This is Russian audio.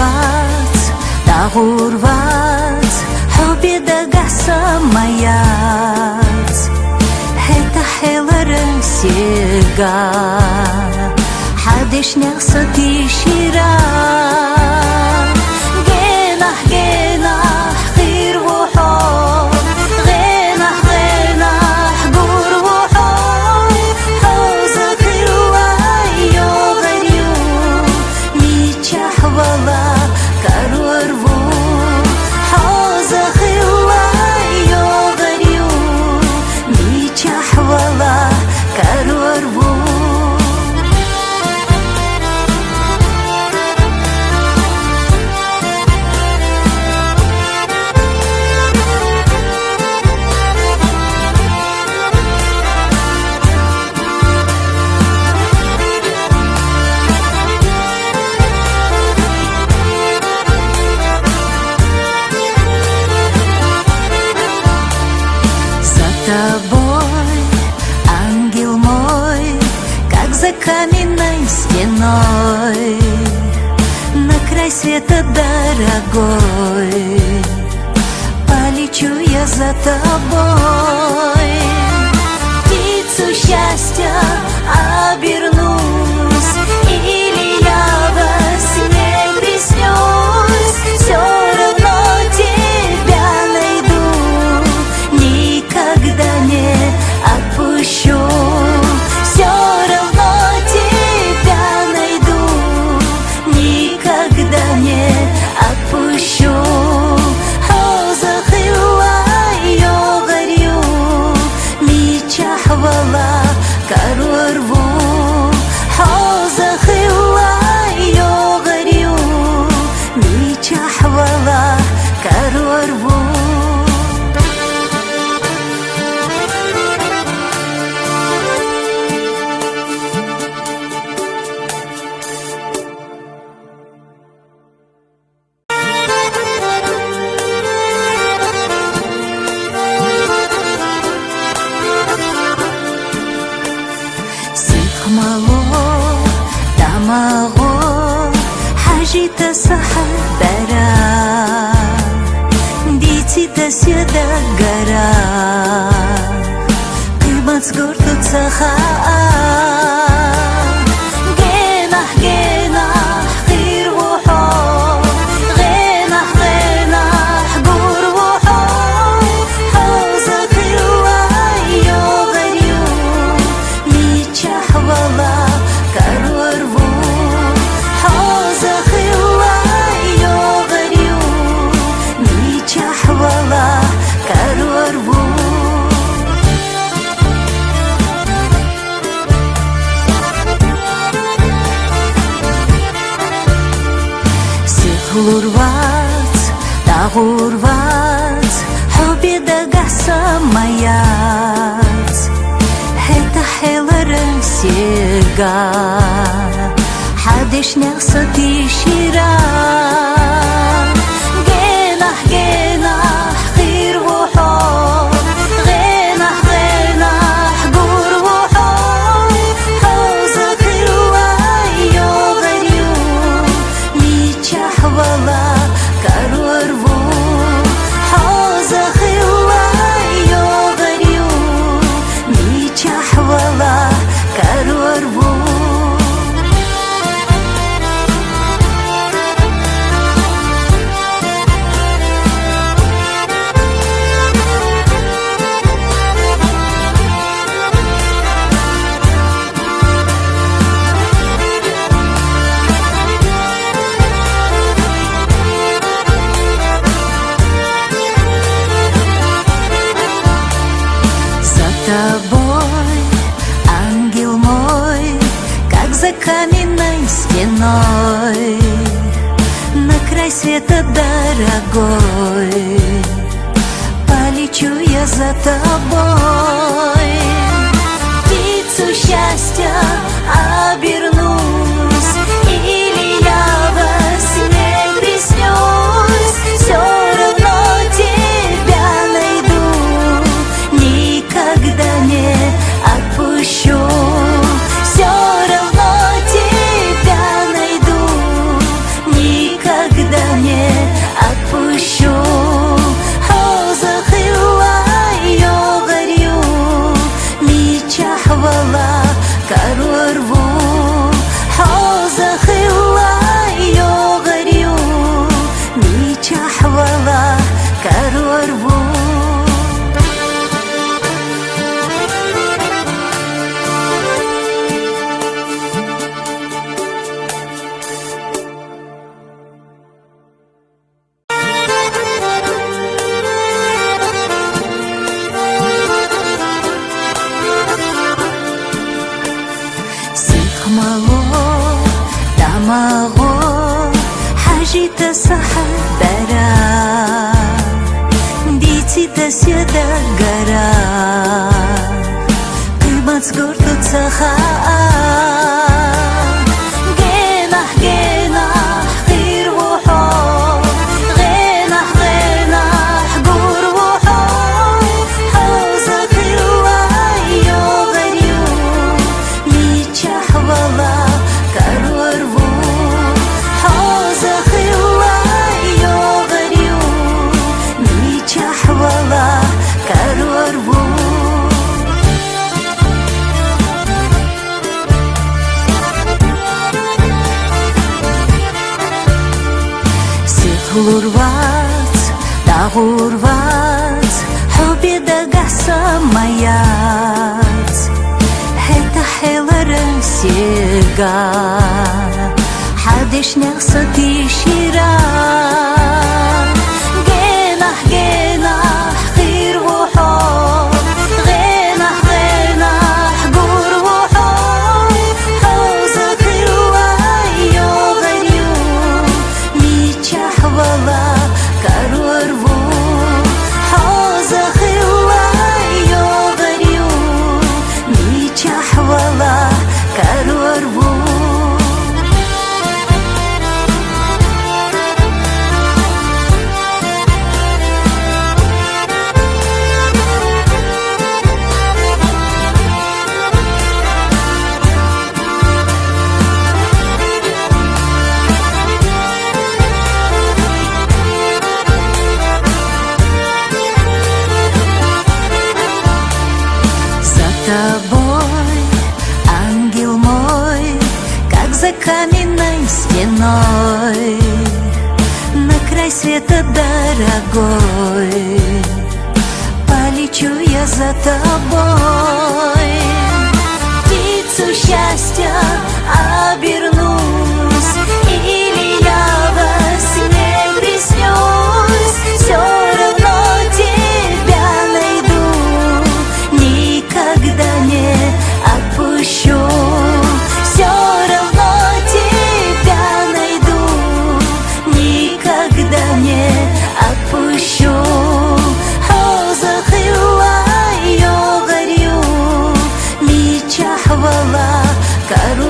урвать, да урвать, хобби да гасамаять. Это хеларым сега, хадишнях сатишира. Генах, генах, хир вухо, генах, генах, гур вухо. Хоза хирла йогарю, ничах вала карурву. Хоза хирла йогарю, ничах вала карурву. Тобой, ангел мой, как за каменной стеной, на край света дорогой, полечу я за тобой. Птицу счастья обернусь, или я во сне приснюсь, все равно тебя найду, никогда не отпущу. Все равно тебя найду, никогда не отпущу. Хоза хилла йогарю, ничах вала карурву. Хоза хилла йогарю, ничах вала карурву. Дамаго хажита сахадара, дитита сюда гора, кыбац гортут саха. Генах, генах, хир вухо, генах, генах, гур вухо. Хоза хирла йогарю, ничах вала карурву. Хоза хилла йогарю, ничах вала карурву. Урвать, да урвать, хобби да гасамаять. Это хеларым сега, хадишнях сатишира. Генах, генах, хир вухо, генах, генах, гур вухо. Хоза хирла йогарю, ничах вала карурву. Хоза хирла йогарю, ничах вала карурву. Тобой, ангел мой, как за каменной стеной, на край света дорогой, полечу я за тобой. Птицу счастья обернусь, или я во сне приснюсь, все равно тебя найду, никогда не отпущу. Все равно тебя найду, никогда Бита сахадара, бицита сюда гора, кымац гуртут саха. Лурвац, да гурвац, حبي دقع ميات حتى حلرم سيرقا حدش نقصتي شيرا جناح جناح خير وحب غناح غناح قور وحب حوزة خير وعيو غريو ميتشاح والله كارور وو حوزة خير وعيو غريو ميتشاح والله كارور وو тобой, ангел мой, как за каменной стеной, на край света дорогой, полечу я за тобой, птицу счастья обернусь, или я во сне приснюсь, все равно тебя найду. Никогда не отпущу, все равно тебя найду, никогда не отпущу. حوزة خيوة يو غريو ميتشاح والله كارو